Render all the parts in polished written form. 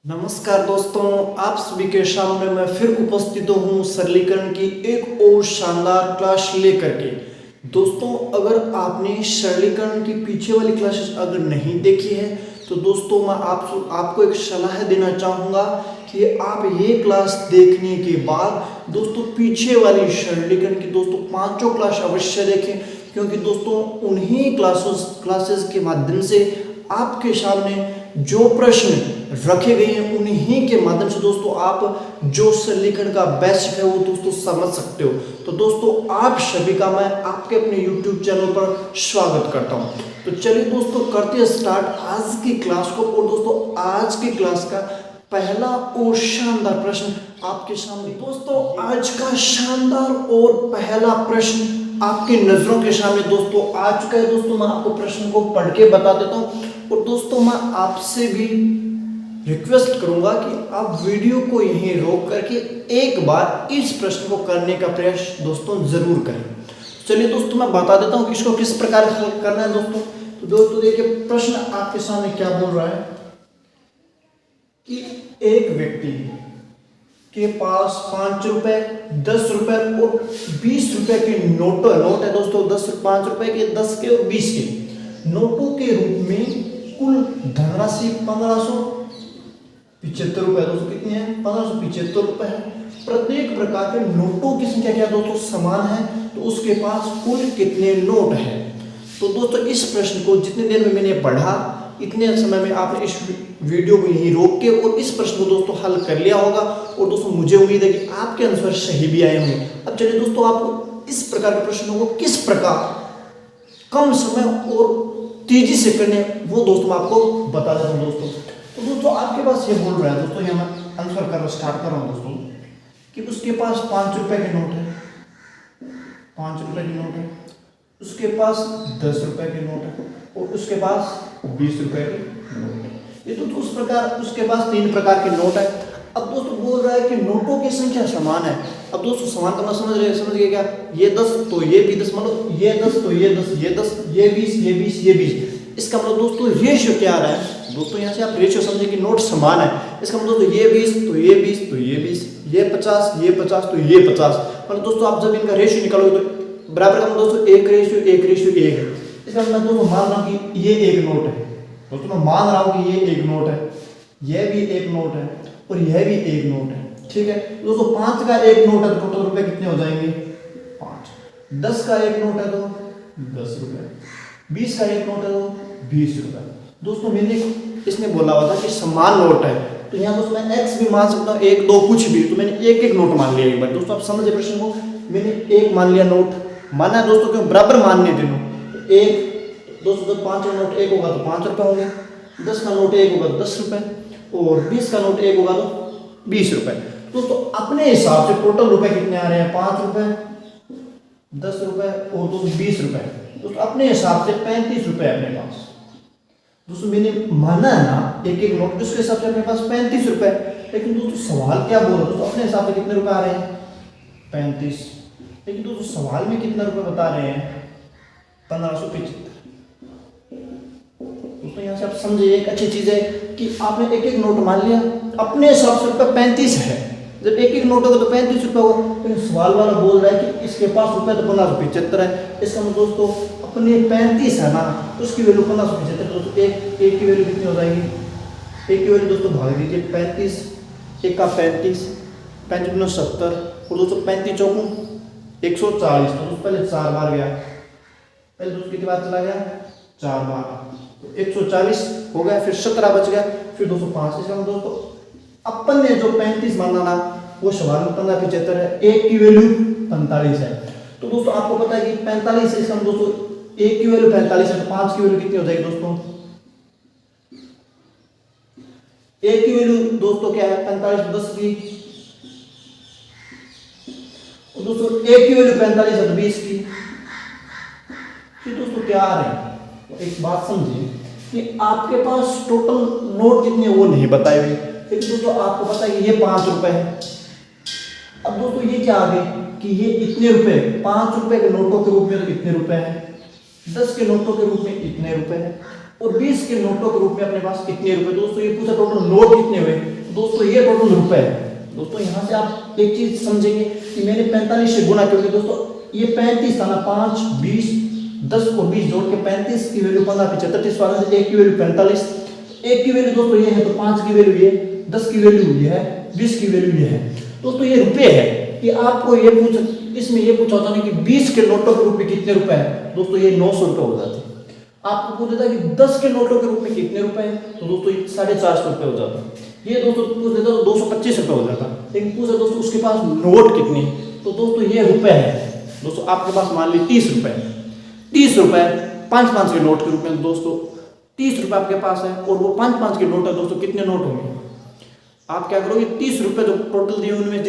नमस्कार दोस्तों, आप सभी के सामने मैं फिर उपस्थित हूँ सरलीकरण की एक और शानदार क्लास लेकर के। दोस्तों, अगर आपने सरलीकरण की पीछे वाली क्लासेस अगर नहीं देखी है तो दोस्तों मैं आपको एक सलाह देना चाहूँगा कि आप ये क्लास देखने के बाद दोस्तों पीछे वाली सरलीकरण की दोस्तों पांचों क्लास अवश्य देखें, क्योंकि दोस्तों उन्हीं क्लासेस के माध्यम से आपके सामने जो प्रश्न रखे गए हैं उन्हीं के माध्यम से दोस्तों आप जो सरलीकरण का बेसिक है वो दोस्तों समझ सकते हो। तो दोस्तों आप सभी का मैं आपके अपने YouTube चैनल पर स्वागत करता हूं। तो चलिए दोस्तों करते हैं स्टार्ट आज की क्लास को। और दोस्तों आज की क्लास का पहला और शानदार प्रश्न आपके सामने। दोस्तों आज का शानदार और पहला प्रश्न आपकी नजरों के सामने दोस्तों आ चुका है। दोस्तों मैं आपको प्रश्न को पढ़ के बता देता हूँ और दोस्तों मैं आपसे भी रिक्वेस्ट करूंगा कि आप वीडियो को यहीं रोक करके एक बार इस प्रश्न को करने का प्रयास दोस्तों जरूर करें। चलिए दोस्तों मैं बता देता हूं कि इसको किस प्रकार हल करना है। दोस्तों दोस्तों देखिए प्रश्न आपके सामने क्या बोल रहा है कि एक व्यक्ति के पास 5 रुपए, 10 रुपए और 20 रुपए के नोट है दोस्तों। 5 रुपए के, 10 के और 20 के नोटों के रूप में कुल धनराशि 1575 रुपए दोस्तों कितनी है? 1575 रुपए है। प्रत्येक प्रकार के नोटों की संख्या क्या दोस्तों समान है, तो उसके पास कुल कितने नोट है। तो दोस्तों इस प्रश्न को जितने देर में मैंने पढ़ा इतने समय में आपने इस वीडियो को यहीं रोक के और इस प्रश्न को दोस्तों हल कर लिया होगा। और दोस्तों मुझे उम्मीद है कि आपके आंसर सही भी आए होंगे। अब चलिए दोस्तों आपको इस प्रकार के प्रश्नों को किस प्रकार कम समय और तेजी से करने वो दोस्तों मैं आपको बता देता हूँ। तो दोस्तों आपके पास ये बोल रहा है दोस्तों, यहाँ मैं आंसर करना स्टार्ट कर रहा हूँ दोस्तों कि उसके पास 5 रुपए के नोट है, 5 रुपए के नोट है, उसके पास 10 रुपए के नोट है और उसके पास 20 रुपए के नोट है। ये तो उस प्रकार उसके पास 3 प्रकार के नोट है। अब दोस्तों बोल रहा है कि नोटों की संख्या समान है। अब दोस्तों समान करना समझ गए क्या? ये 10 तो ये भी 10, मतलब ये 10 तो ये 10, ये 10, ये 20, ये 20, ये 20। इसका मतलब दोस्तों रेशियो क्या आ रहा है दोस्तों? यहाँ से आप रेशियो समझे कि नोट समान है। इसका मतलब दोस्तों ये 20 तो ये 20 तो ये 20, ये 50 ये 50 तो ये 50। मतलब दोस्तों आप जब इनका रेशियो निकालोगे तो बराबर का दोस्तों 1:1 है। इसका मतलब दोस्तों मान रहा हूँ कि ये एक नोट है दोस्तों, मैं मान रहा हूँ कि ये एक नोट है, यह भी एक नोट है और यह भी एक नोट है। ठीक है दोस्तों, 5 का एक नोट है तो टोटल रुपए कितने हो जाएंगे? 5। 10 का एक नोट है तो 10 रुपए, 20 का एक नोट है तो 20 रुपए। दोस्तों मैंने इसने बोला हुआ था कि समान नोट है, तो यहाँ दोस्तों मैं एक्स भी मान सकता हूँ, 1 2 कुछ भी, तो मैंने एक नोट मान लिया एक बार। दोस्तों आप समझे प्रश्न को? मैंने एक मान लिया नोट, माना है दोस्तों क्यों बराबर मानने देना। तो एक दोस्तों जब 5 का नोट एक होगा तो 5 रुपए होंगे, 10 का नोट एक होगा तो 10 रुपए और 20 का नोट एक होगा तो 20 रुपए। दोस्तों अपने हिसाब से टोटल रुपए कितने आ रहे हैं? 5 रुपए, 10 रुपए और दोस्तों 20 रुपए। दोस्तों अपने हिसाब से 35 रुपए अपने पास। दोस्तों मैंने माना है ना एक नोट, उसके हिसाब से अपने पास 35 रुपए। लेकिन दोस्तों सवाल क्या बोल रहा है? दोस्तों अपने हिसाब से कितने रुपए आ रहे हैं? 35। लेकिन दोस्तों सवाल में कितना रुपए बता रहे हैं? 1575। दोस्तों यहाँ से आप समझे एक अच्छी चीज है कि आपने एक नोट मान लिया, अपने हिसाब से रुपए 35 है। जब एक नोट होगा तो 35 रुपए होगा, लेकिन सवाल वाला बोल रहा है कि इसके पास रुपए तो 1575 है। इसका मतलब दोस्तों अपने 35 है ना, उसकी वैल्यू 1575। दोस्तों एक की वैल्यू कितनी हो जाएगी? एक की वैल्यू दोस्तों भाग दीजिए 35, एक का 35, 35 × 70 और दोस्तों 35 चौकू 140। तो पहले 4 बार गया, पहले दोस्तों कितनी बार चला गया? 4 बार, तो 140 हो गया, फिर 17 बच गया, फिर 205। इसका मतलब दोस्तों अपन ने जो 35 माना ना वो सवाल में 1575 है, एक की वैल्यू 45 है। तो दोस्तों आपको पता है कि 45 है, इसका दोस्तों एक की वैल्यू 45 है तो 5 की वैल्यू कितनी हो जाएगी दोस्तों? एक की वैल्यू दोस्तों क्या है? 45 10 की, और दोस्तों एक की वैल्यू 45 है तो 20 की। फिर दोस्तों क्या आ रहे हैं? एक बात समझिए कि आपके पास टोटल नोट कितने वो नहीं बताए हुए, लेकिन दोस्तों आपको पता है कि ये 5 रुपए है। अब दोस्तों ये क्या आ गए कि ये इतने रुपए 5 रुपए के नोटों के रूप में तो इतने रुपए हैं, 10 के नोटों के रूप में इतने रुपए हैं और 20 के नोटों के रूप में अपने पास कितने रुपए। दोस्तों ये पूछा टोटल नोट कितने हुए, दोस्तों ये टोटल रुपए है। दोस्तों यहाँ से आप एक चीज समझेंगे कि मैंने 45 से गुना, क्योंकि दोस्तों ये 35 था ना, 5, 20, 10 और 20 जोड़ के 35 की वैल्यू 15, 75, 30 वाले से 1 की वैल्यू 45, 1 की वैल्यू दोस्तों ये है, तो 5 की वैल्यू ये, 10 की वैल्यू ये है, 20 की वैल्यू ये है। दोस्तों ये रुपए है कि आपको ये इसमें ये पूछा होता है कि 20 के नोटों के रूप में कितने रुपए हैं, दोस्तों ये 900 रुपए हो जाते। आपको पूछ देता कि 10 के नोटों के रूप में कितने रुपए हैं, तो दोस्तों ये 450 रुपए हो जाता। ये दोस्तों पूछ देता तो 225 रुपए हो जाता। लेकिन पूछा दोस्तों उसके पास नोट कितने, तो दोस्तों ये रुपए है। दोस्तों आपके पास मान ली 30 रुपए, 30 रुपए 5-5 के नोट के रूप में दोस्तों 30 रुपए आपके पास है, और वो 5-5 के नोट है। दोस्तों कितने नोट होंगे, आप क्या करोगे, 30 रुपए जो टोटल दिए उनमें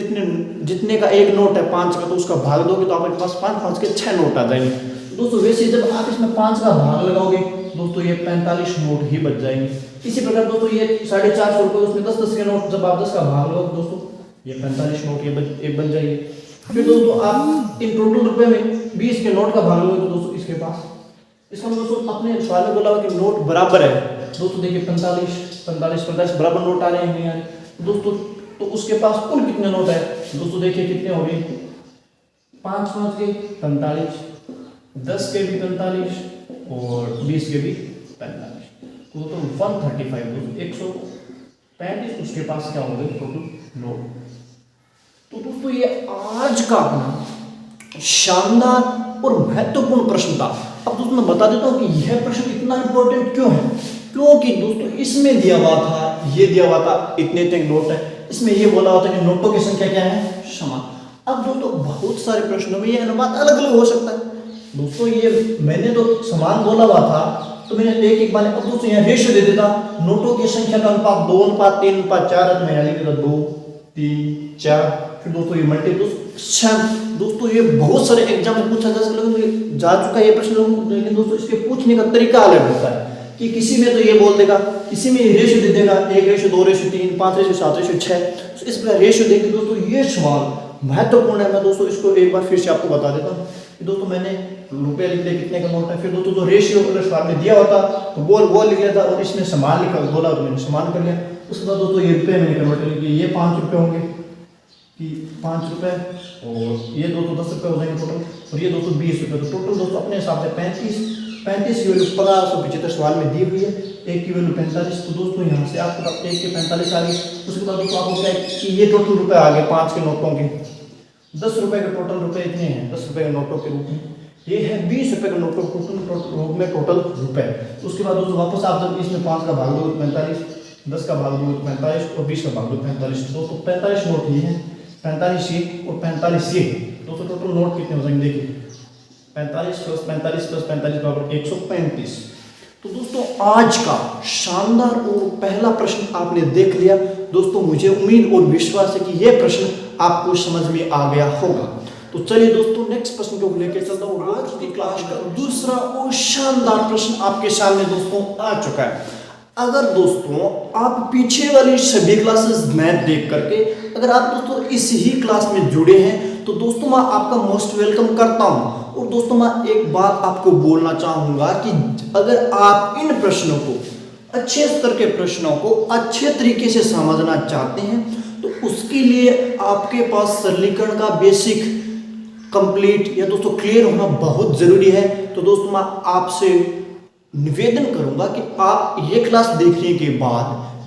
जितने का एक नोट है 5 का, तो उसका भाग दोगे तो आपके पास 5-5 के 6 नोट आ जाएंगे। दोस्तों वैसे जब आप इसमें 5 का भाग लगाओगे दोस्तों ये 45 नोट ही बच जाएंगे। इसी प्रकार दोस्तों ये 450 रुपए, उसमें 10-10 के नोट, जब आप 10 का भाग लगाओगे दोस्तों ये 45 नोट ये बन जाएंगे। फिर दोस्तों आप इन टोटल रुपए में 20 के नोट का भाग लोगे तो दोस्तों इसके पास, इसका मतलब दोस्तों अपने सवाल में बोला कि नोट बराबर है। दोस्तों देखिए 45 बराबर नोट आ रहे हैं यार दोस्तों, तो उसके पास कुल कितने नोट है, दोस्तों देखिए कितने हो गए, 5-5 के 45, 10 के भी 45 और 20 के भी 45, तो 135 दोस्तों 135 उसके पास क्या होंगे टोटल नोट। तो दोस्तों ये आज का अपना शानदार और महत्वपूर्ण प्रश्न था। अब दोस्तों मैं बता देता हूँ कि यह प्रश्न इतना इंपॉर्टेंट क्यों है, क्योंकि दोस्तों इसमें दिया हुआ था, ये दिया हुआ था इतने नोट है, इसमें ये बोला होता है कि नोटों की संख्या क्या है, समान। अब दोस्तों बहुत सारे प्रश्नों में ये अनुपात अलग अलग हो सकता है। दोस्तों ये मैंने तो समान बोला हुआ था तो मैंने एक बार, अब दोस्तों यहाँ रेशियो दे देता, नोटों की संख्या का अनुपात 2:3:4, मैं लिख देता 2, 3, 4, फिर दोस्तों ये मल्टीप्लाई 6। दोस्तों ये बहुत सारे एग्जाम में पूछा जा चुका है ये प्रश्न, लेकिन दोस्तों इसके पूछने का तरीका अलग होता है कि किसी में तो ये बोल देगा, किसी में रेशियो दे देगा 1:2:3, 5:7:6। इस प्रकार रेशियो देंगे। दोस्तों ये सवाल महत्वपूर्ण है। मैं दोस्तों इसको एक बार फिर से आपको बता देता हूँ कि दोस्तों मैंने रुपये लिख दिया कितने का नोट है, फिर दोस्तों जो रेशियो अगर सवाल में दिया होता तो वो लिख लिया था, और इसमें समान लिखा बोला तो मैंने समान कर लिया। उसके बाद दोस्तों ये रुपये मैंने कन्वर्ट किया, ये 5 रुपये होंगे कि 5 रुपये, और ये दोस्तों 10 रुपये हो जाएंगे टोटल, और ये दोस्तों 20 रुपये। तो टोटल दोस्तों अपने हिसाब से 35 की वैल्यू 1575 सवाल में दी हुई है, 1 की वैल्यू 45। तो दोस्तों यहाँ से आपके पास 1 के 45 आ गई। उसके बाद दोस्तों आपको क्या है कि ये टोटल रुपए आ गए 5 के नोटों के, 10 रुपए के टोटल रुपए इतने हैं 10 रुपए के नोटों के रूप में, ये है 20 रुपए के नोटों रूप में टोटल रुपए। उसके बाद दोस्तों वापस आप जब इसमें 5 का भाग दोगे 45, 10 का भाग दोगे 45 और 20 का भाग दोगे 45। दोस्तों 45 नोट ये है, 45 ये और 45 ये। दोस्तों टोटल नोट कितने हो जाएंगे देखिए, 45 + 45 + 45 बराबर 135। तो दोस्तों आज का शानदार और पहला प्रश्न आपने देख लिया। दोस्तों मुझे उम्मीद और विश्वास है कि यह प्रश्न आपको समझ में आ गया होगा। तो चलिए दोस्तों नेक्स्ट प्रश्न को लेकर चलता हूँ। आज की क्लास का दूसरा और शानदार प्रश्न आपके सामने दोस्तों आ चुका है। अगर दोस्तों आप पीछे वाली सभी क्लासेस मैथ देख करके अगर आप दोस्तों इस ही क्लास में जुड़े हैं तो दोस्तों मैं आपका मोस्ट वेलकम करता हूं। और दोस्तों मैं एक बात आपको बोलना चाहूंगा कि अगर आप इन प्रश्नों को अच्छे स्तर के प्रश्नों को अच्छे तरीके से समझना चाहते हैं तो उसके लिए आपके पास सरलीकरण का बेसिक कंप्लीट या दोस्तों क्लियर होना बहुत जरूरी है। तो दोस्तों मैं आपसे निवेदन करूंगा कि आप ये क्लास देखने के बाद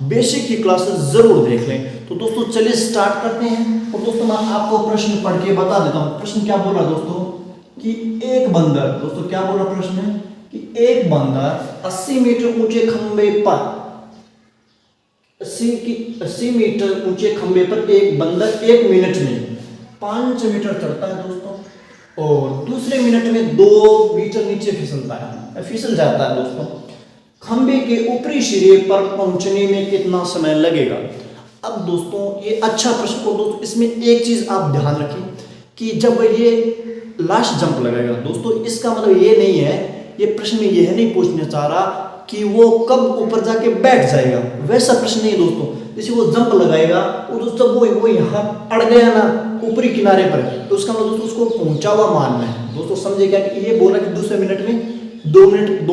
बेसिक की क्लासेस जरूर देख लें। तो दोस्तों चलिए स्टार्ट करते हैं। और दोस्तों मैं आपको प्रश्न पढ़ के बता देता हूँ। प्रश्न क्या बोल रहा दोस्तों कि एक बंदर, दोस्तों क्या बोल रहा प्रश्न है कि एक बंदर 80 मीटर ऊंचे खंबे पर 80 मीटर ऊंचे खंबे पर एक बंदर 1 मिनट में 5 मीटर चढ़ता है दोस्तों, और दूसरे मिनट में 2 मीटर नीचे फिसल जाता है दोस्तों। खंबे के ऊपरी सिरे पर पहुंचने में कितना समय लगेगा। अब दोस्तों ये अच्छा प्रश्न। और दोस्तों इसमें एक चीज आप ध्यान रखें कि जब ये लास्ट जंप लगाएगा दोस्तों, इसका मतलब ये नहीं है, ये प्रश्न में यह नहीं पूछना चाह रहा कि वो कब ऊपर जाके बैठ जाएगा, वैसा प्रश्न नहीं दोस्तों। जैसे वो जंप लगाएगा और दोस्तों वो यहाँ अड़ गया ना ऊपरी किनारे पर, तो उसका मतलब दोस्तों उसको पहुंचा हुआ मानना है। दोस्तों समझे क्या कि ये बोला कि दूसरे मिनट में 2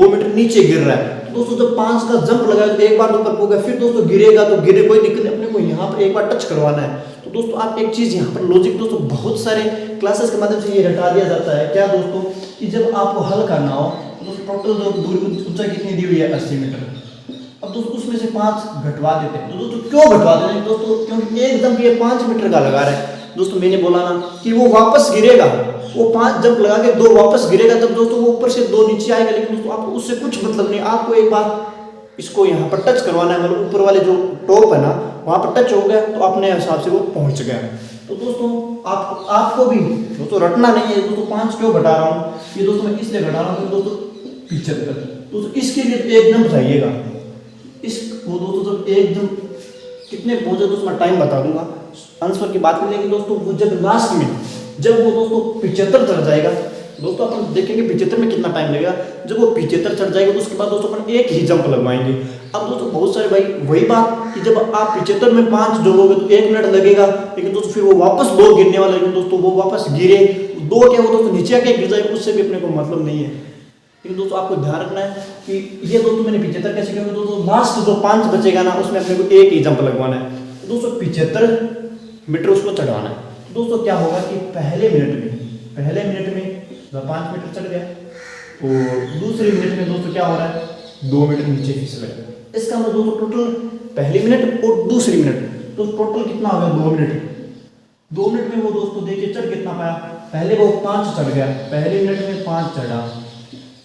मीटर नीचे गिर रहा है। तो दोस्तों जब 5 का जंप लगाएगा तो एक बार तो ऊपर होगा, फिर दोस्तों गिरेगा तो गिरे कोई दिक्कत नहीं, अपने को यहाँ यहाँ पर एक बार टच करवाना है। तो दोस्तों आप एक चीज़ यहाँ पर लॉजिक दोस्तों बहुत सारे क्लासेस के माध्यम से ये हटा दिया जाता है क्या दोस्तों, कि जब आपको हल करना हो तो दोस्तों टोटल जो दूरी ऊंचाई कितनी दी हुई है 80 मीटर। अब दोस्तों उसमें से 5 घटवा देते हैं। तो दोस्तों क्यों घटवा देते हैं दोस्तों, क्योंकि एकदम ये 5 मीटर का लगा रहा है। दोस्तों मैंने बोला ना कि वो वापस गिरेगा, वो 5 जब लगा के 2 वापस गिरेगा तब दोस्तों वो ऊपर से 2 नीचे आएगा। लेकिन दोस्तों आपको उससे कुछ मतलब नहीं, आपको एक बार इसको यहाँ पर टच करवाना है, मतलब ऊपर वाले जो टॉप है ना वहाँ पर टच हो गया तो अपने हिसाब से वो पहुँच गया। तो दोस्तों आपको भी दोस्तों रटना नहीं है। दोस्तों 5 क्यों घटा रहा हूँ, ये दोस्तों मैं इसलिए घटा रहा हूँ दोस्तों 75। दोस्तों इसके लिए एकदम चाहिएगा इस वो दोस्तों जब एकदम कितने पहुंचे दोस्तों मैं टाइम बता दूंगा आंसर की बात करेंगे। दोस्तों वो जब लास्ट में जब वो दोस्तों 75 चढ़ जाएगा, दोस्तों अपन देखेंगे 75 में कितना टाइम लगेगा। जब वो 75 चढ़ जाएगा तो उसके बाद दोस्तों अपन एक ही जंप लगवाएंगे। अब दोस्तों बहुत सारे भाई वही बात कि जब आप 75 में 5 जोड़ोगे तो 1 मिनट लगेगा, लेकिन दोस्तों फिर वो वापस 2 गिरने वाला, लेकिन दोस्तों वो वापस गिरे 2 क्या वो दोस्तों नीचे आके गिर जाएगा, उससे भी अपने को मतलब नहीं है। लेकिन दोस्तों आपको ध्यान रखना है कि ये दोस्तों मैंने 75 कैसे किया, दोस्तों लास्ट जो 5 बचेगा ना उसमें अपने को एक ही जंप लगवाना है। तो दोस्तों 75 मीटर उसको चढ़ाना है। तो दोस्तों क्या होगा कि पहले मिनट में 5 मीटर चढ़ गया और दूसरे मिनट में दोस्तों क्या हो रहा है 2 मीटर नीचे फिसल गया। इसका मतलब दोस्तों टोटल पहले मिनट और दूसरी मिनट तो टोटल कितना हो गया 2 मिनट। 2 मिनट में वो दोस्तों देखिए चढ़ कितना पाया, पहले वो 5 चढ़ गया, पहले मिनट में 5 चढ़ा,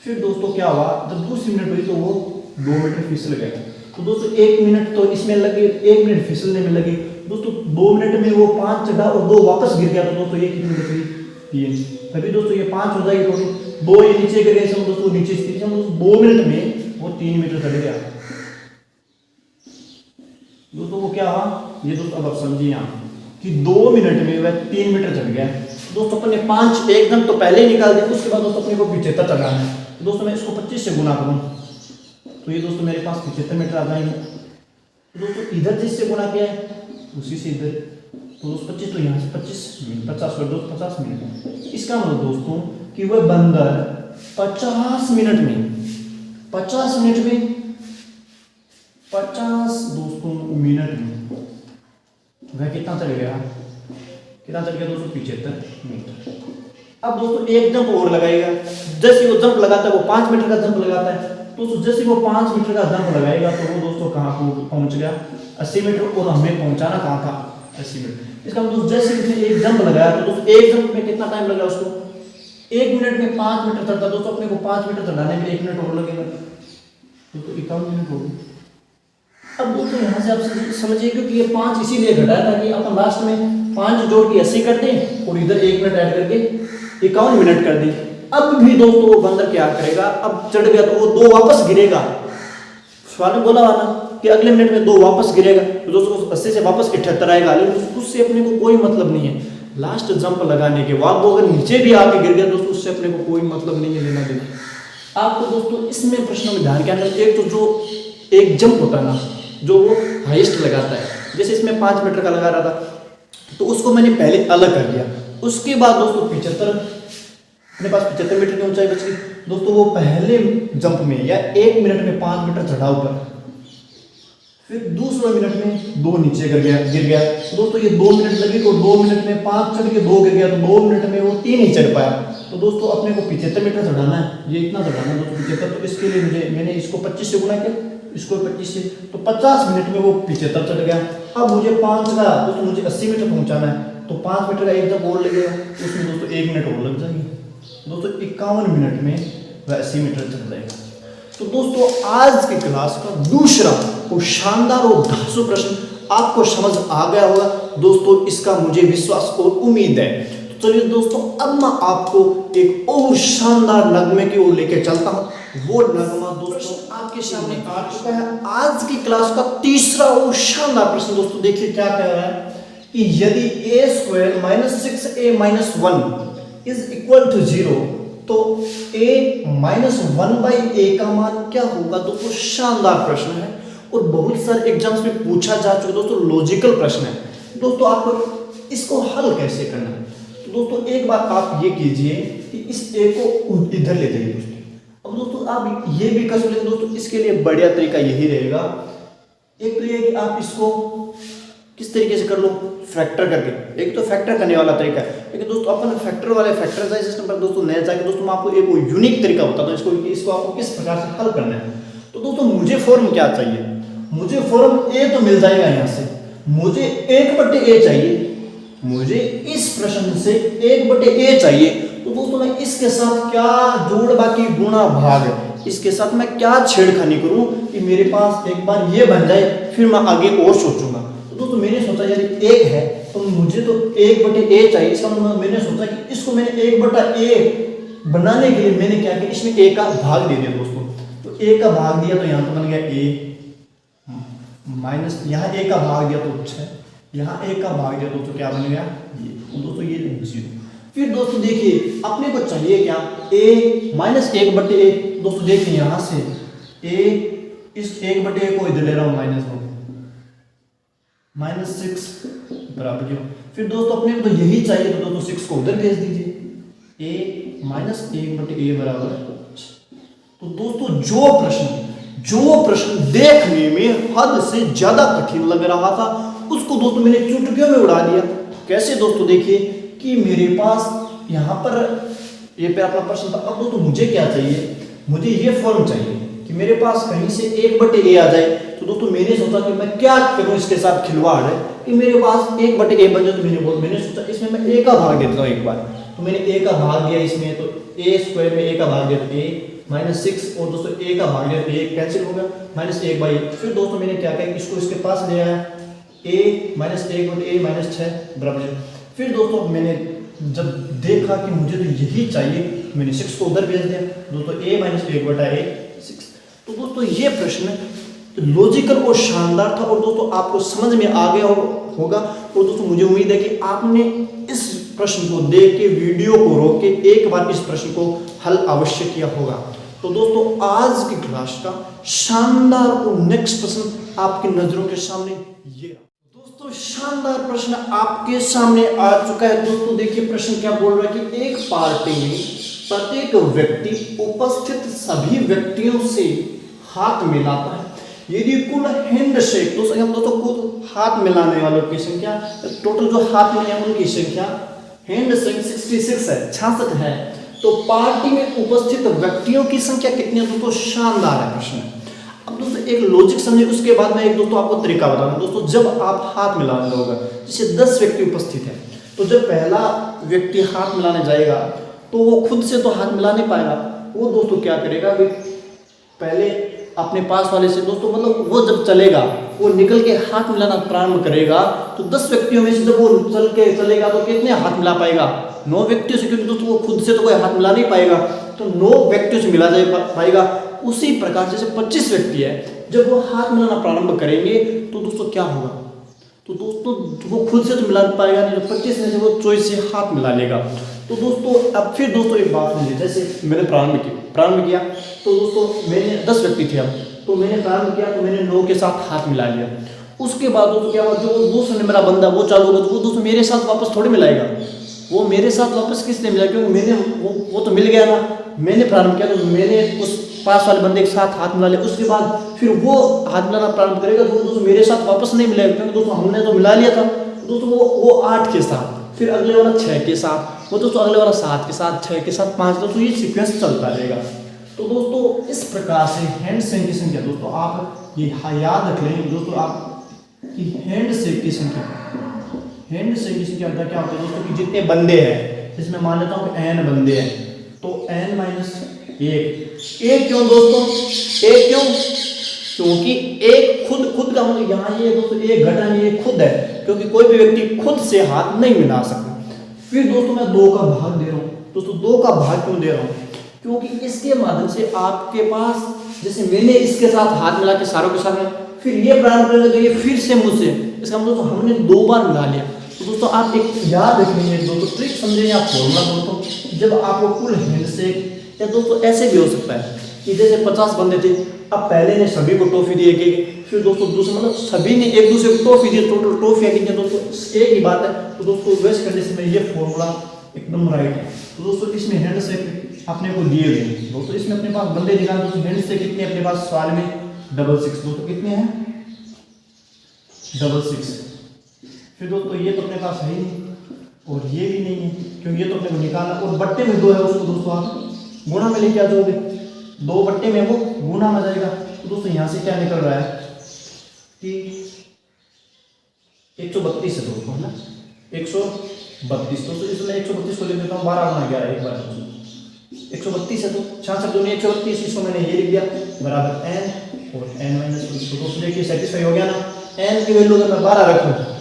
फिर दोस्तों क्या हुआ जब दूसरी मिनट हुई तो वो 2 मीटर फिसल गया। तो दोस्तों 1 मिनट तो इसमें लगे, 1 मिनट फिसलने में लगे। दोस्तों 2 मिनट में वो 5 चढ़ा और 2 वापस गिर गया। तो दोस्तों ये कितनी मिनट हुई 3, तभी दोस्तों ये 5 हो जाएगी टोटल। 2 ये नीचे गिर गए दोस्तों नीचे 2 मिनट में वो 3 मीटर चढ़ गया। दोस्तों वो क्या हुआ ये दोस्तों अब आप समझिए यहाँ कि 2 मिनट में वह 3 मीटर चढ़ गया। दोस्तों अपन ने 5 एकदम तो पहले ही निकाल दिया, उसके बाद दोस्तों अपने को 75 चढ़ाना है। तो दोस्तों मैं इसको 25 से गुना करूँ तो ये दोस्तों मेरे पास 75 मीटर आ जाएंगे। तो दोस्तों इधर जिससे गुना किया है उसी से इधर, तो दोस्तों 25 तो यहाँ से 25 50 कर दो 50 मिनट। इसका मतलब दोस्तों कि वह बंदर 50 मिनट में 50 दोस्तों मिनट में वह कितना चल गया दोस्तों 75 मीटर। अब दोस्तों एक जंप और लगाएगा, जैसे वो जंप लगाता है वो 5 मीटर का जंप लगाता है। दोस्तों जैसे वो 5 मीटर का जंप लगाएगा तो वो दोस्तों कहाँ पहुंच गया 80 मीटर, और हमें पहुंचाना कहाँ था 80 मीटर। इसका मतलब जैसे उसने एक जंप लगाया तो दोस्तों एक जंप में कितना टाइम लगा उसको, 1 मिनट में 5 मीटर चढ़ता। दोस्तों अपने को 5 मीटर चढ़ाने में 1 मिनट और लगेगा, तो 51 मिनट हो गए। अब दोस्तों यहाँ से आप समझिए क्योंकि ये 5 इसीलिए घटाया था कि अपन लास्ट में 5 जोड़ के 80 कर दें और इधर 1 मिनट ऐड करके 51 मिनट कर दें। अब भी दोस्तों वो बंदर क्या करेगा, अब चढ़ गया तो वो 2 वापस गिरेगा। सवाल में बोला हुआ ना कि अगले मिनट में 2 वापस गिरेगा, तो दोस्तों 80 से वापस 78 आएगा, लेकिन उससे अपने को कोई मतलब नहीं है। लास्ट जंप लगाने के बाद वो अगर नीचे भी आके गिर गया दोस्तों उससे अपने को कोई मतलब नहीं है लेना देना। आपको दोस्तों इसमें प्रश्नों में ध्यान क्या रखना, एक तो जो एक जंप होता है ना जो वो हाईएस्ट लगाता है, जैसे इसमें 5 मीटर का लगा रहा था तो उसको मैंने पहले अलग कर दिया। उसके बाद दोस्तों 75 अपने पास 75 मीटर की ऊंचाई बच गई। दोस्तों वो पहले जंप में या 1 मिनट में 5 मीटर चढ़ा ऊपर, फिर दूसरे मिनट में 2 नीचे गिर गया। तो दोस्तों ये 2 मिनट लगे तो 2 मिनट में 5 चढ़ के 2 गिर गया, तो 2 मिनट में वो 3 ही चढ़ पाया। तो दोस्तों अपने को 75 मीटर चढ़ाना है, ये इतना चढ़ाना है दोस्तों 75। तो इसके लिए मैंने इसको 25 से गुना किया, इसको 25 से, तो 50 मिनट में वो 75 चढ़ गया। अब मुझे 5 का दोस्तों मुझे 80 मीटर पहुंचाना है, तो 5 मीटर का एक जंप और लगेगा, उसमें दोस्तों 1 मिनट और लग जाएगी। दोस्तों 51 मिनट में वह 80 मीटर चढ़ जाएगा। तो दोस्तों आज की क्लास का दूसरा और शानदार और धांसू प्रश्न आपको समझ आ गया होगा दोस्तों, इसका मुझे विश्वास और उम्मीद है। तो चलिए दोस्तों अब मैं आपको एक और शानदार नगमे की ओर लेके चलता हूँ। वो नगमा दोस्तों आपके सामने आ चुका है। आज की क्लास का तीसरा और शानदार प्रश्न दोस्तों देखिए क्या कह रहा है कि यदि a² - 6a - 1 is equal to 0 तो a - 1/a का मान क्या होगा। दोस्तों शानदार प्रश्न है और बहुत सारे एग्जाम्स में पूछा जा चुका है दोस्तों, लॉजिकल प्रश्न है दोस्तों। आपको इसको हल कैसे करना है, तो दोस्तों एक बात आप ये कीजिए कि इस a को इधर ले जाइए दोस्तों। अब दोस्तों आप ये भी कर सकते हैं दोस्तों, इसके लिए बढ़िया तरीका यही रहेगा। एक तो ये कि आप इसको किस तरीके से कर लो, फैक्टर करके। एक तो फैक्टर करने वाला तरीका है, लेकिन दोस्तों अपन फैक्टर वाले फैक्टराइजेशन पर दोस्तों नए जाके दोस्तों मैं आपको एक यूनिक तरीका बताता हूँ इसको आपको किस प्रकार से हल करना है। तो दोस्तों मुझे फॉर्म क्या चाहिए, मुझे फॉर्म ए तो मिल जाएगा यहाँ से, मुझे 1/a चाहिए, मुझे इस प्रश्न से 1/a चाहिए। तो दोस्तों मैं इसके साथ क्या जोड़ बाकी गुणा भाग, इसके साथ मैं क्या छेड़खानी करूं कि मेरे पास एक बार ये बन जाए, फिर मैं आगे और सोचूंगा। तो दोस्तों मैंने सोचा यदि 1 है तो मुझे तो 1/a चाहिए, इसका मतलब मैंने सोचा कि इसको मैंने 1/a बनाने के लिए मैंने क्या किया, इसमें a का भाग दे दिया दोस्तों। तो a का भाग दिया तो यहाँ तो बन गया a माइनस, यहाँ a का भाग दिया तो 6, यहाँ a का भाग दिया दोस्तों क्या बन गया ये, दोस्तों ये 0। फिर दोस्तों देखिए अपने को चाहिए क्या, a माइनस 1/a। दोस्तों देखिए यहाँ से a, इस 1/a को इधर ले रहा हूँ -6 बराबर क्यों। फिर दोस्तों अपने को तो यही चाहिए, तो दोस्तों 6 को उधर भेज दीजिए, a माइनस 1/a बराबर। तो दोस्तों जो प्रश्न देखने में हद से ज्यादा कठिन लग रहा था उसको दोस्तों मैंने चुटकियों में उड़ा दिया। कैसे दोस्तों, देखिए कि मेरे पास यहाँ पर ये पे अपना प्रश्न था। अब दोस्तों मुझे क्या चाहिए, मुझे ये फॉर्म चाहिए कि मेरे पास कहीं से 1/a आ जाए। तो दोस्तों मैंने सोचा कि मैं क्या करूँ इसके साथ खिलवाड़ है कि मेरे पास 1/a बन जाए। तो मैंने सोचा इसमें मैं a का भाग देता हूँ एक बार। तो मैंने a का भाग दिया इसमें, तो a² में a का भाग दिया तो a -6, और दोस्तों a का भाग दिया तो a कैंसिल हो गया -1/a। फिर दोस्तों मैंने क्या किया, इसको इसके पास ले आया, a -1/a -6 बराबर। फिर दोस्तों मैंने जब देखा कि मुझे तो यही चाहिए, मैंने 6 को उधर भेज दिया दोस्तों, a -1/a 6। तो दोस्तों ये प्रश्न लॉजिकल और शानदार था और दोस्तों आपको समझ में आ गया होगा। और दोस्तों मुझे उम्मीद है कि आपने इस प्रश्न को देख के वीडियो को रोक के एक बार इस प्रश्न को हल अवश्य किया होगा। तो दोस्तों आज की क्लास का शानदार और नेक्स्ट प्रश्न आपकी नजरों के सामने ये दोस्तों शानदार प्रश्न आपके सामने आ चुका है। दोस्तों देखिए प्रश्न क्या बोल रहा है कि एक पार्टी में प्रत्येक व्यक्ति उपस्थित सभी व्यक्तियों से हाथ मिलाता है। यदि कुल हैंडशेक, दोस्तों कुल हाथ मिलाने वालों की संख्या, टोटल जो हाथ मिलाए उनकी संख्या हैंडशेक 66 है, 66 है। तो पार्टी में उपस्थित व्यक्तियों की संख्या कितनी है दोस्तों, शानदार है प्रश्न। अब दोस्तों एक लॉजिक समझे, उसके बाद मैं एक दोस्तों आपको तरीका बताऊंगा। दोस्तों जब आप हाथ मिलाने होगा, जैसे 10 व्यक्ति उपस्थित है, तो जब पहला व्यक्ति हाथ मिलाने जाएगा तो वो खुद से तो हाथ मिला नहीं पाएगा। वो दोस्तों क्या करेगा, पहले अपने पास वाले से दोस्तों मतलब वो जब चलेगा, वो निकल के हाथ मिलाना प्रारंभ करेगा, तो 10 व्यक्तियों में से जब वो चलेगा तो कितने हाथ मिला पाएगा, 9 व्यक्तियों से, क्योंकि दोस्तों वो खुद से तो कोई हाथ मिला नहीं पाएगा, तो 9 व्यक्तियों से मिला जा पाएगा। उसी प्रकार जैसे 25 व्यक्ति है, जब वो हाथ मिलाना प्रारंभ करेंगे तो दोस्तों क्या होगा, तो दोस्तों वो खुद से तो मिला पाएगा नहीं, तो 25 में से वो 24 से हाथ मिला लेगा। तो दोस्तों अब फिर दोस्तों एक बात सुनिए, जैसे मैंने प्रारंभ किया तो दोस्तों मैंने 10 व्यक्ति थे, अब तो मैंने प्रारंभ किया तो मैंने 9 के साथ हाथ मिला लिया। उसके बाद दोस्तों क्या हुआ, जो दूसरा मेरा बंदा वो चालू होगा, तो वो दोस्तों मेरे साथ वापस थोड़ी मिलाएगा, वो मेरे साथ वापस किसने मिलाया, क्योंकि मैंने वो तो मिल गया ना, मैंने प्रारंभ किया तो मैंने उस पास वाले बंदे के साथ हाथ मिला लिया। उसके बाद फिर वो हाथ मिलाना प्रारंभ करेगा तो वो दोस्तों मेरे साथ वापस नहीं मिलाएगा, क्योंकि दोस्तों हमने तो मिला लिया था। दोस्तों वो 8 के साथ, फिर अगले वाला 6 के साथ, वो दोस्तों अगले वाला 7 के साथ, 6 के साथ 5, दोस्तों ये सीक्वेंस चलता रहेगा। तो दोस्तों इस प्रकार से हैंडशेक की संख्या, दोस्तों आप ये याद रख लें दोस्तों, आप कि हैंडशेक की संख्या क्या होता है दोस्तों कि जितने बंदे हैं, इसमें मान लेता हूँ n बंदे हैं, तो n-1 क्यों दोस्तों, 1 क्यों, क्योंकि एक खुद का मतलब यहाँ ये दोस्तों एक घटना ये खुद है, क्योंकि कोई भी व्यक्ति खुद से हाथ नहीं मिला सकता। फिर दोस्तों मैं 2 का भाग दे रहा हूँ। दोस्तों 2 का भाग क्यों दे रहा हूँ, क्योंकि इसके माध्यम से आपके पास, जैसे मैंने इसके साथ हाथ मिला के सारों के साथ में, फिर ये प्रारंभ करेंगे तो ये फिर से मुझसे, इसका मतलब दोस्तों हमने 2 बार मिला लिया। तो दोस्तों आप एक याद रखेंगे दोस्तों, ट्रिक समझें या फॉर्मूला दोस्तों, जब आपको कुल हैंडशेक, या दोस्तों ऐसे भी हो सकता है कि जैसे 50 बंदे थे, अब पहले ने सभी को टॉफी दी एक, फिर दोस्तों दूसरे मतलब सभी ने एक दूसरे को टॉफी दी, टोटल ट्रॉफी कितनी दोस्तों एक ही बात है। तो दोस्तों वैसे कंडीशन में ये फॉर्मूला एकदम राइट है। तो दोस्तों इसमें हैंडशेक अपने को दिए गए दोस्तों, इसमें अपने पास बंदे निकाल, दोस्तों हैंडशेक कितने अपने पास सवाल में 66, दोस्तों कितने हैं 66, फिर दोस्तों ये तो अपने पास है ही नहीं और ये भी नहीं है, क्योंकि ये तो अपने को निकालना, और बट्टे में 2 है उसको दोस्तों आप गुणा में लेके आ जाओगे, 2 बट्टे में वो गुणा में जाएगा। तो दोस्तों यहाँ से क्या निकल रहा है कि 132 है दोस्तों, है ना, 132। दोस्तों इसमें 132 को लिख देता हूँ 12 गुणा 11, एक बार 132 है, तो 66 दूनी 132, इसको मैंने ये लिख दिया बराबर n और n माइनस 1। तो दोस्तों देखिए सेटिस्फाई हो गया ना। n की वैल्यू अगर मैं 12 रखूँ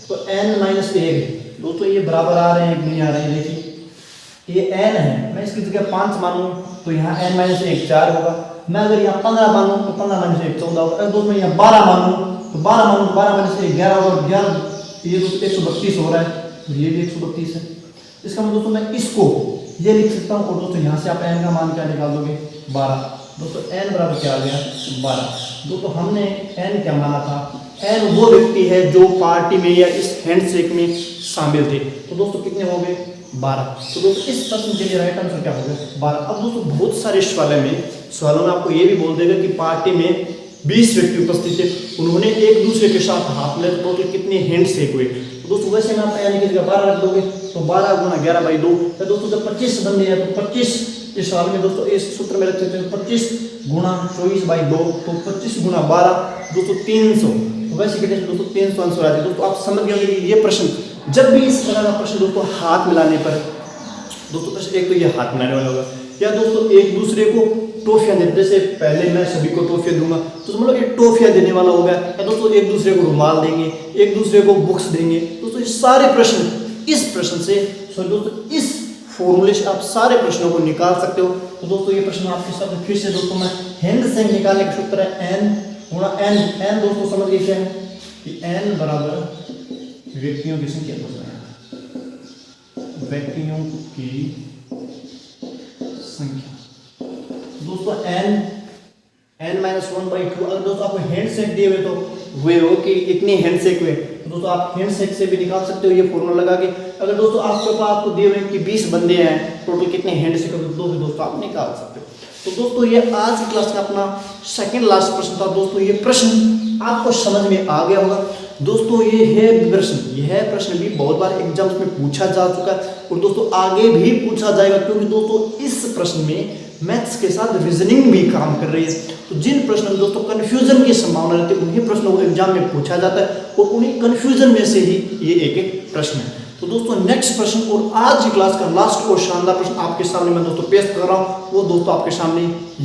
तो n माइनस 1 दोस्तों ये बराबर आ रहे हैं, नहीं आ रहे हैं, देखिए ये n है, मैं इसकी जगह 5 मानूँ तो यहाँ n माइनस 1 4 होगा। मैं अगर यहाँ 15 मानूँ तो 15 माइनस 1 14 होगा। अगर दोस्तों मैं यहाँ 12 मानूं तो 12 माइनस 1 11 होगा, 11 ये दोस्तों 132 हो रहा है, तो ये भी 132 है। इसका मतलब दोस्तों मैं इसको ये लिख सकता हूँ, और दोस्तों यहाँ से आप n का मान क्या निकाल दोगे 12। दोस्तों n बराबर क्या आ गया 12। दोस्तों हमने n क्या माना था, n वो व्यक्ति है जो पार्टी में या इस हैंडशेक में शामिल थे। तो दोस्तों कितने हो गए 12। तो दोस्तों इस प्रश्न के लिए राइट आंसर क्या हो गया 12। अब दोस्तों बहुत सारे सवालों में आपको ये भी बोल देगा कि पार्टी में 20 व्यक्ति उपस्थित थे, उन्होंने एक दूसरे के साथ हाथ मिलाए, तो टोटल कितने हैंडशेक हुए। तो दोस्तों वैसे में आप यानी कि जगह 12 रख दोगे तो 12 गुणा 11/2। तो दोस्तों जब 25 बंदे हैं तो 25 इस सवाल में दोस्तों इस सूत्र में रख सकते हैं 25 गुणा 24/2, तो 25 गुणा 12 दोस्तों 300। तो वैसे कितने दोस्तों 300 आंसर आते हैं। दोस्तों आप समझ गए कि ये प्रश्न जब भी इस प्रकार का प्रश्न दोस्तों हाथ मिलाने पर दोस्तों प्रश्न एक तो ये हाथ मिलाने वाला होगा, या दोस्तों एक दूसरे को टॉफियां देते, जैसे पहले मैं सभी को टॉफियां दूंगा तो मतलब एक टॉफियां देने वाला होगा, या दोस्तों एक दूसरे को रुमाल देंगे, एक दूसरे को बुक्स देंगे। दोस्तों ये सारे प्रश्न इस प्रश्न से दोस्तों इस फॉर्मूले से आप सारे प्रश्नों को निकाल सकते हो। तो दोस्तों ये प्रश्न आपके साथ फिर से दोस्तों मैं हैंडशेक निकालने का सूत्र है n गुणा n दोस्तों समझ गए क्या है कि n बराबर व्यक्तियों की संख्या, व्यक्तियों की संख्या। दोस्तों n माइनस 1/2। अगर दोस्तों आपको हैंडशेक दिए हुए तो हुए हो कि इतने हैंडशेक हुए, तो दोस्तों आप हैंडशेक से भी निकाल सकते हो ये फॉर्मूला लगा के। अगर दोस्तों आपको दिए हुए कि 20 बंदे हैं, टोटल कितने हैंडशेक हो तो भी दोस्तों आप निकाल सकते हो। तो दोस्तों ये आज की क्लास का अपना सेकंड लास्ट प्रश्न था। दोस्तों ये प्रश्न आपको समझ में आ गया होगा। दोस्तों यह प्रश्न भी बहुत बार एग्जाम्स में पूछा जा चुका है, और दोस्तों आगे भी पूछा जाएगा, क्योंकि दोस्तों इस प्रश्न में मैथ्स के साथ रीजनिंग भी काम कर रही है। तो जिन प्रश्नों में दोस्तों कन्फ्यूजन की संभावना रहती है उन्हीं प्रश्नों को एग्जाम में पूछा जाता है, और उन्हीं कन्फ्यूजन में से ही ये एक प्रश्न है। तो दोस्तों नेक्स्ट प्रश्न और आज की क्लास का लास्ट और शानदार प्रश्न आपके सामने मैं दोस्तों पेश कर रहा हूँ, वो दोस्तों आपके सामने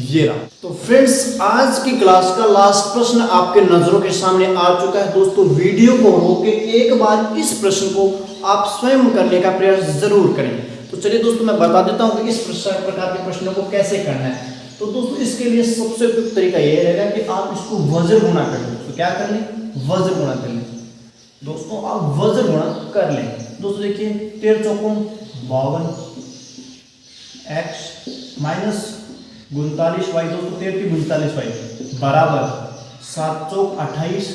ये रहा। तो फ्रेंड्स आज की क्लास का लास्ट प्रश्न आपके नजरों के सामने आ चुका है। दोस्तों वीडियो को रोक के एक बार इस प्रश्न को आप स्वयं करने का प्रयास जरूर करें। तो चलिए दोस्तों मैं बता देता हूँ कि इस प्रकार के प्रश्नों को कैसे करना है। तो दोस्तों इसके लिए सबसे उपयुक्त तरीका यह रहेगा कि आप इसको वज्र गुणा कर लें। तो क्या कर लें, वज्र गुणा कर लें। दोस्तों आप वज्र गुणा कर लें। दोस्तों देखिए 13 चौकों 52 x माइनस 39y, दोस्तों 13 39y बराबर 7 चौक 28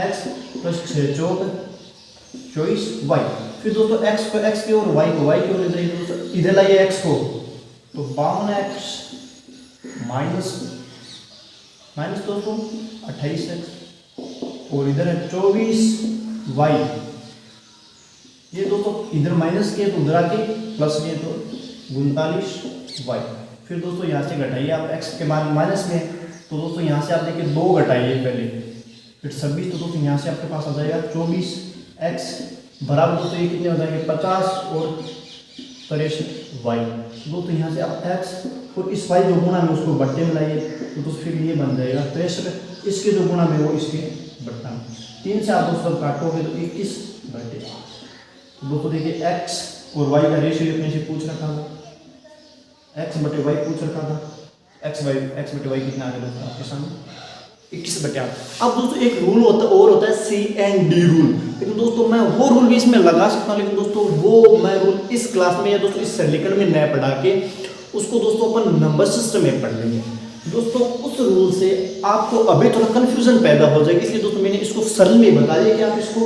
x प्लस 6 चौक 24y। फिर दोस्तों x को x की और y को y की ओर ले जाइए। दोस्तों इधर लाइए x को, तो 52x माइनस दोस्तों 28x और इधर है 24y। ये दोस्तों इधर माइनस के तो उधर आके प्लस के तो 39y। फिर दोस्तों यहाँ से घटाइए आप x के मान माइनस में, तो दोस्तों यहाँ से आप देखिए 2 घटाइए पहले, फिर 26। तो दोस्तों यहाँ से आपके पास आ जाएगा 24x बराबर दोस्तों ये कितने हो जाएंगे 50 और 63y। दोस्तों यहाँ से आप x और इस y जो गुणा में उसको बट्टे में लाइए, तो दोस्तों फिर ये बन जाएगा 63। इसके जो गुणा में वो इसके बट्टा में 3 से आप दोस्तों काटोगे तो 21 बट्टे। दोस्तों देखिए x और y का रेशियो अपने से पूछ रखा था, x बटे y पूछ रखा था, x बटे y कितना आ गया दोस्तों आपके सामने 21/8। अब दोस्तों एक रूल होता है C&D रूल, लेकिन दोस्तों मैं वो रूल भी इसमें लगा सकता हूँ, लेकिन दोस्तों वो मैं रूल इस क्लास में या दोस्तों इस सरलीकरण में न पढ़ा के उसको दोस्तों अपन नंबर सिस्टम में पढ़ लेंगे। दोस्तों उस रूल से आपको अभी थोड़ा कन्फ्यूजन पैदा हो जाएगी, इसलिए दोस्तों मैंने इसको सरल में बता दिया कि आप इसको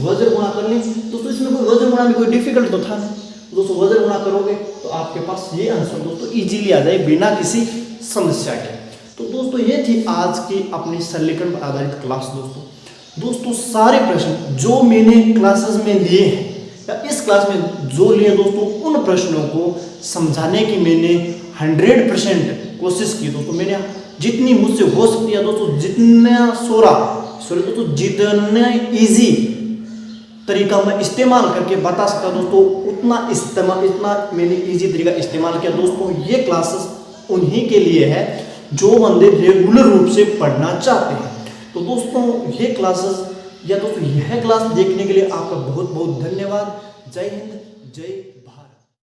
वज्र गुणा कर लें। दोस्तों इसमें कोई वज्र गुणा में कोई डिफिकल्ट तो था नहीं। दोस्तों वज्र गुणा करोगे तो आपके पास ये आंसर दोस्तों इजीली आ जाए बिना किसी समस्या के। तो दोस्तों ये थी आज की अपनी सरलीकरण पर आधारित क्लास। दोस्तों दोस्तों सारे प्रश्न जो मैंने क्लासेस में लिए हैं या इस क्लास में जो लिए दोस्तों, उन प्रश्नों को समझाने की मैंने 100% कोशिश की दोस्तों। मैंने जितनी मुझसे हो सकती है दोस्तों, जितना दोस्तों जितना इजी तरीका मैं इस्तेमाल करके बता सकता दोस्तों, इतना मैंने इजी तरीका इस्तेमाल किया दोस्तों। ये क्लासेस उन्हीं के लिए है जो बंदे रेगुलर रूप से पढ़ना चाहते हैं। तो दोस्तों ये क्लासेस या दोस्तों यह क्लास देखने के लिए आपका बहुत बहुत धन्यवाद। जय हिंद, जय